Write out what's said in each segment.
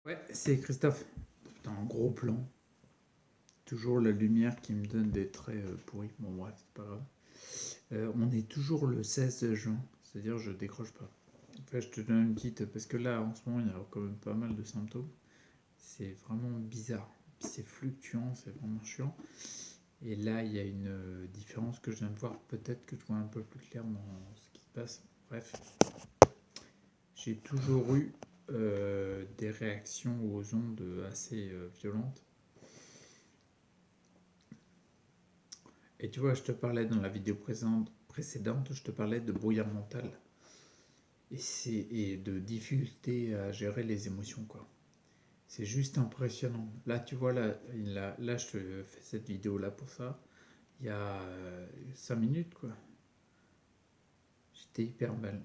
Ouais, c'est Christophe. Putain, un gros plan. Toujours la lumière qui me donne des traits pourris. Bon, bref, c'est pas grave. On est toujours le 16 juin, c'est-à-dire je décroche pas. Enfin, je te donne une petite. Parce que là, en ce moment, il y a quand même pas mal de symptômes. C'est vraiment bizarre. C'est fluctuant, c'est vraiment chiant. Et là, il y a une différence que je viens de voir. Peut-être que je vois un peu plus clair dans ce qui se passe. Bref, j'ai toujours eu des réactions aux ondes assez violentes. Et tu vois, je te parlais dans la vidéo précédente, je te parlais de brouillard mental et de difficulté à gérer les émotions, quoi. C'est juste impressionnant. Là, tu vois, là, je te fais cette vidéo-là pour ça. Il y a 5 minutes, quoi. J'étais hyper mal.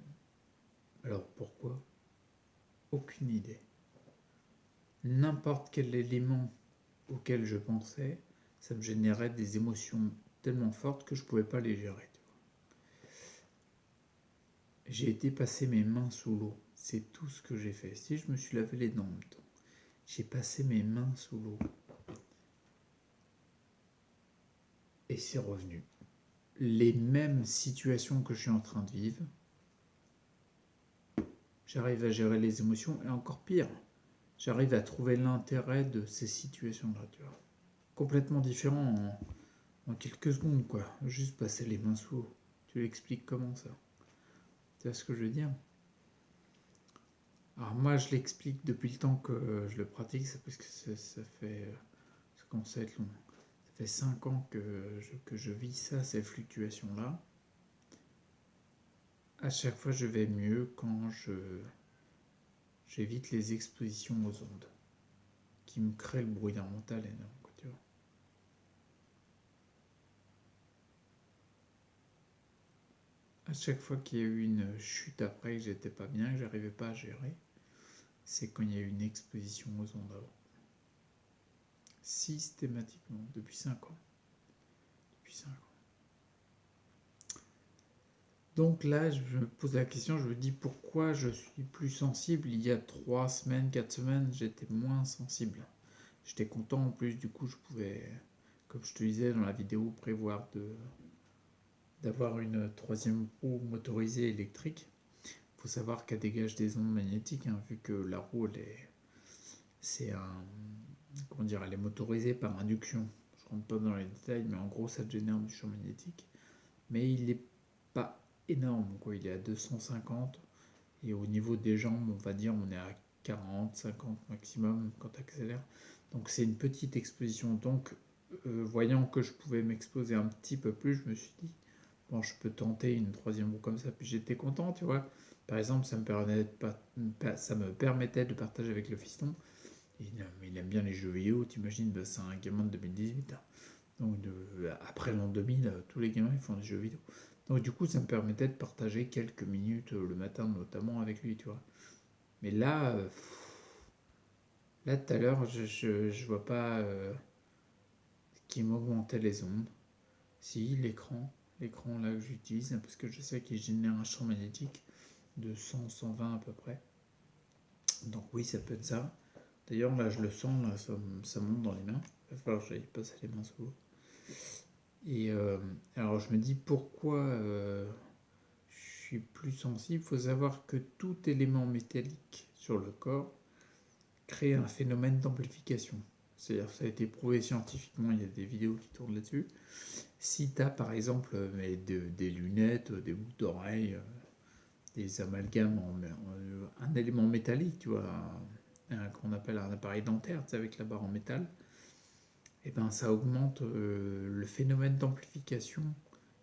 Alors pourquoi? Aucune idée. N'importe quel élément auquel je pensais, ça me générait des émotions tellement fortes que je ne pouvais pas les gérer. J'ai été passer mes mains sous l'eau. C'est tout ce que j'ai fait. Si je me suis lavé les dents en même temps, j'ai passé mes mains sous l'eau. Et c'est revenu. Les mêmes situations que je suis en train de vivre, j'arrive à gérer les émotions et encore pire, j'arrive à trouver l'intérêt de ces situations-là. Tu vois. Complètement différent en quelques secondes, quoi. Juste passer les mains sous l'eau. Tu l'expliques comment ça? Tu vois ce que je veux dire? Alors moi, je l'explique depuis le temps que je le pratique, c'est parce que ça commence à être long. Ça fait 5 ans que je vis ça, ces fluctuations-là. À chaque fois, je vais mieux quand j'évite les expositions aux ondes qui me créent le brouillard mental énorme. Tu vois. À chaque fois qu'il y a eu une chute après que j'étais pas bien, que j'arrivais pas à gérer, c'est quand il y a eu une exposition aux ondes avant. Systématiquement, depuis 5 ans. Depuis 5 ans. Donc là, je me pose la question, je me dis pourquoi je suis plus sensible. Il y a 3 semaines, 4 semaines, j'étais moins sensible. J'étais content en plus, du coup, je pouvais, comme je te disais dans la vidéo, prévoir d'avoir une troisième roue motorisée électrique. Il faut savoir qu'elle dégage des ondes magnétiques, hein, vu que la roue, comment dire, elle est motorisée par induction. Je rentre pas dans les détails, mais en gros, ça génère du champ magnétique. Mais il n'est pas énorme, quoi. Il est à 250. Et au niveau des jambes, on va dire, on est à 40, 50 maximum quand tu accélères. Donc c'est une petite exposition. Donc, voyant que je pouvais m'exposer un petit peu plus, je me suis dit, bon, je peux tenter une troisième roue comme ça. Puis j'étais content, tu vois. Par exemple, ça me permettait de partager avec le fiston. Il aime bien les jeux vidéo, t'imagines, bah, c'est un gamin de 2018. Hein. Donc après l'an 2000, tous les gamins ils font des jeux vidéo. Donc du coup, ça me permettait de partager quelques minutes le matin notamment avec lui, tu vois. Mais là tout à l'heure, je vois pas qui m'augmentait les ondes. Si, l'écran là que j'utilise, parce que je sais qu'il génère un champ magnétique de 100, 120 à peu près. Donc oui, ça peut être ça. D'ailleurs, là, je le sens, là, ça monte dans les mains. Il va falloir que j'aille passer les mains sous l'eau. Et alors, je me dis pourquoi je suis plus sensible. Il faut savoir que tout élément métallique sur le corps crée un phénomène d'amplification. C'est-à-dire que ça a été prouvé scientifiquement, il y a des vidéos qui tournent là-dessus. Si tu as par exemple des lunettes, des boucles d'oreilles, des amalgames un élément métallique, tu vois, qu'on appelle un appareil dentaire, avec la barre en métal, et ben ça augmente le phénomène d'amplification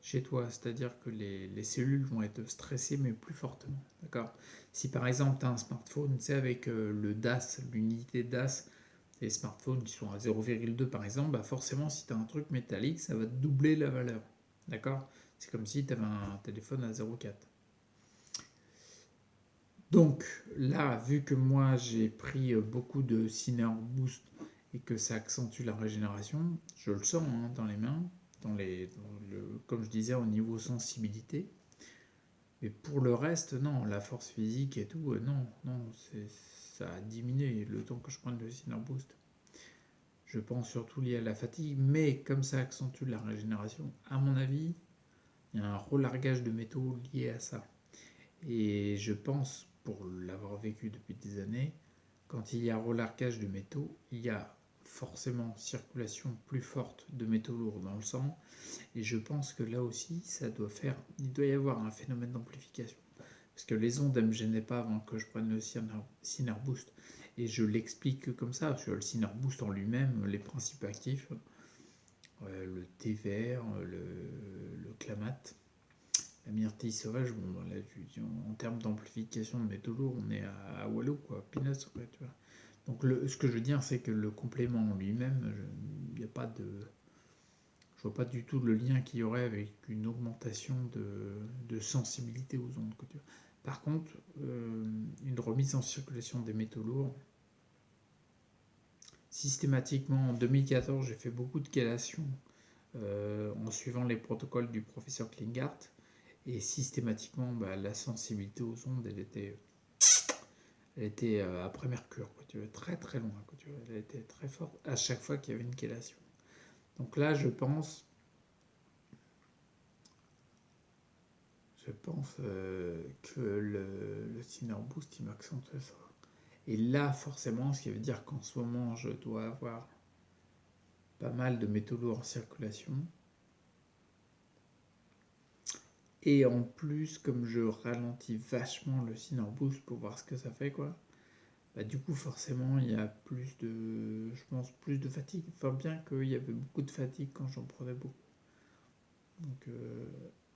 chez toi, c'est-à-dire que les cellules vont être stressées mais plus fortement. D'accord. Si par exemple tu as un smartphone, tu sais, avec le DAS, l'unité DAS, les smartphones qui sont à 0,2 par exemple, bah forcément si tu as un truc métallique, ça va doubler la valeur. D'accord. C'est comme si tu avais un téléphone à 0,4. Donc là, vu que moi j'ai pris beaucoup de Cineor Boost et que ça accentue la régénération, je le sens hein, dans les mains, comme je disais au niveau sensibilité. Mais pour le reste, non, la force physique et tout, non, ça a diminué le temps que je prenne le Sinner Boost. Je pense surtout lié à la fatigue, mais comme ça accentue la régénération, à mon avis, il y a un relargage de métaux lié à ça. Et je pense, pour l'avoir vécu depuis des années, quand il y a relargage de métaux, il y a forcément circulation plus forte de métaux lourds dans le sang. Et je pense que là aussi, il doit y avoir un phénomène d'amplification. Parce que les ondes, elles ne me gênaient pas avant que je prenne le Sinner Boost. Et je l'explique comme ça, parce que le Sinner Boost en lui-même, les principes actifs, le thé vert, le clamate, la myrtille sauvage, bon, là, en termes d'amplification de métaux lourds, on est à Wallo, quoi, peanuts, quoi, tu vois. Donc ce que je veux dire, c'est que le complément en lui-même, il n'y a pas de... Je vois pas du tout le lien qu'il y aurait avec une augmentation de sensibilité aux ondes. Quoi, tu vois. Par contre, une remise en circulation des métaux lourds, systématiquement, en 2014, j'ai fait beaucoup de chélations en suivant les protocoles du professeur Klinghardt. Et systématiquement, la sensibilité aux ondes, elle était après Mercure, quoi, tu vois, très très loin. Quoi, tu vois, elle était très forte à chaque fois qu'il y avait une chélation. Donc là, je pense que le Sinner Boost, il m'accentue ça. Et là, forcément, ce qui veut dire qu'en ce moment, je dois avoir pas mal de métaux lourds en circulation. Et en plus, comme je ralentis vachement le Sinner Boost pour voir ce que ça fait, quoi, du coup, forcément, il y a je pense, plus de fatigue. Enfin, bien qu'il y avait beaucoup de fatigue quand j'en prenais beaucoup. Donc,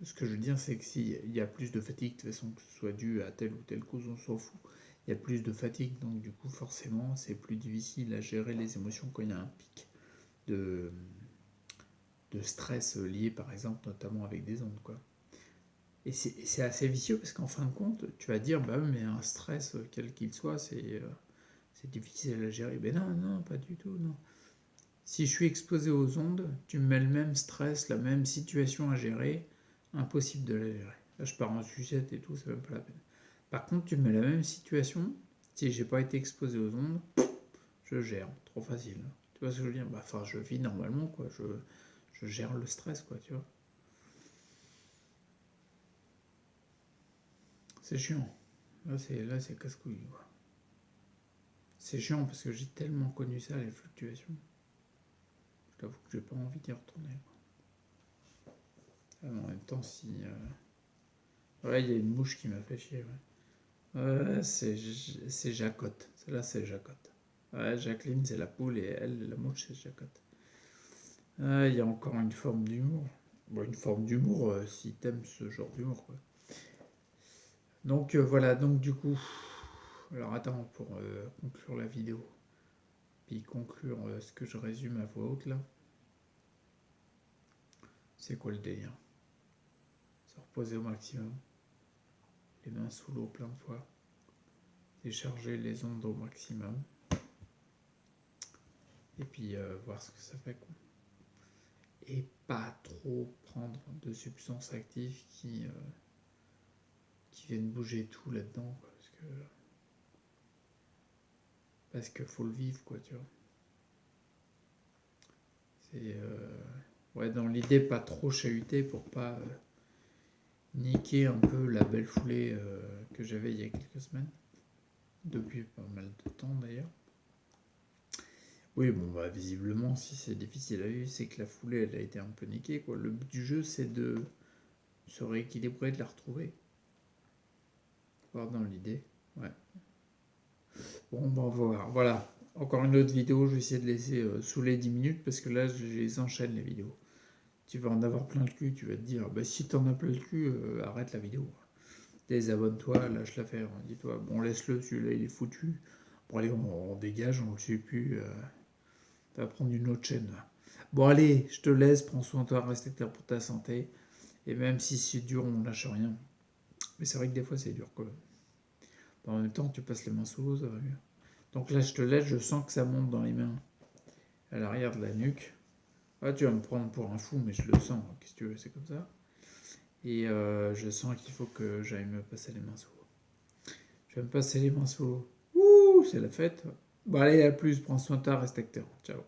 ce que je veux dire, c'est que s'il y a plus de fatigue, de toute façon, que ce soit dû à telle ou telle cause, on s'en fout. Il y a plus de fatigue, donc du coup, forcément, c'est plus difficile à gérer les émotions quand il y a un pic de, de stress lié, par exemple, notamment avec des ondes, quoi. Et c'est assez vicieux parce qu'en fin de compte, tu vas dire, mais un stress, quel qu'il soit, c'est difficile à gérer. Ben non, non, pas du tout, non. Si je suis exposé aux ondes, tu me mets le même stress, la même situation à gérer, impossible de la gérer. Là, je pars en sucette et tout, c'est même pas la peine. Par contre, tu me mets la même situation, si j'ai pas été exposé aux ondes, je gère, trop facile. Tu vois ce que je veux dire? Enfin, je vis normalement, quoi. Je gère le stress, quoi, tu vois. C'est chiant. Là, c'est casse-couille, quoi. C'est chiant parce que j'ai tellement connu ça, les fluctuations. Je t'avoue que j'ai pas envie d'y retourner. Ah, en même temps, si. Ouais, il y a une mouche qui m'a fait chier. Ouais, c'est Jacotte. Celle-là, c'est Jacotte. Ouais, Jacqueline, c'est la poule et elle, la mouche, c'est Jacotte. Il y a encore une forme d'humour. Bon, une forme d'humour si t'aimes ce genre d'humour, quoi. Donc voilà, donc du coup. Alors attends, pour conclure la vidéo. Puis conclure ce que je résume à voix haute là. C'est quoi le délire? Se reposer au maximum. Les mains sous l'eau plein de fois. Décharger les ondes au maximum. Et puis voir ce que ça fait, quoi. Et pas trop prendre de substances actives qui viennent bouger tout là-dedans, quoi, parce que faut le vivre, quoi, tu vois. C'est ouais, dans l'idée pas trop chahuter pour pas niquer un peu la belle foulée que j'avais il y a quelques semaines, depuis pas mal de temps d'ailleurs. Oui, bon, visiblement, si c'est difficile à vivre, c'est que la foulée, elle a été un peu niquée, quoi. Le but du jeu, c'est de se rééquilibrer, de la retrouver. Voir dans l'idée, ouais. Bon, on va voir. Voilà. Encore une autre vidéo, je vais essayer de laisser sous les 10 minutes, parce que là, je les enchaîne, les vidéos. Tu vas en avoir plein le cul, tu vas te dire, si t'en as plein le cul, arrête la vidéo. Désabonne-toi, lâche l'affaire. Dis-toi, bon, laisse-le, celui-là, il est foutu. Bon, allez, on dégage, on le suit plus. Tu vas prendre une autre chaîne, là. Bon, allez, je te laisse, prends soin de toi, respecte pour ta santé. Et même si c'est dur, on lâche rien. Mais c'est vrai que des fois, c'est dur, quand même. En même temps, tu passes les mains sous l'eau, ça va mieux. Donc là, je te laisse, je sens que ça monte dans les mains, à l'arrière de la nuque. Ah, tu vas me prendre pour un fou, mais je le sens. Qu'est-ce que tu veux, c'est comme ça. Et je sens qu'il faut que j'aille me passer les mains sous l'eau. Je vais me passer les mains sous l'eau. Ouh, c'est la fête. Bon, allez, à plus, prends soin de toi, reste acteur. Ciao.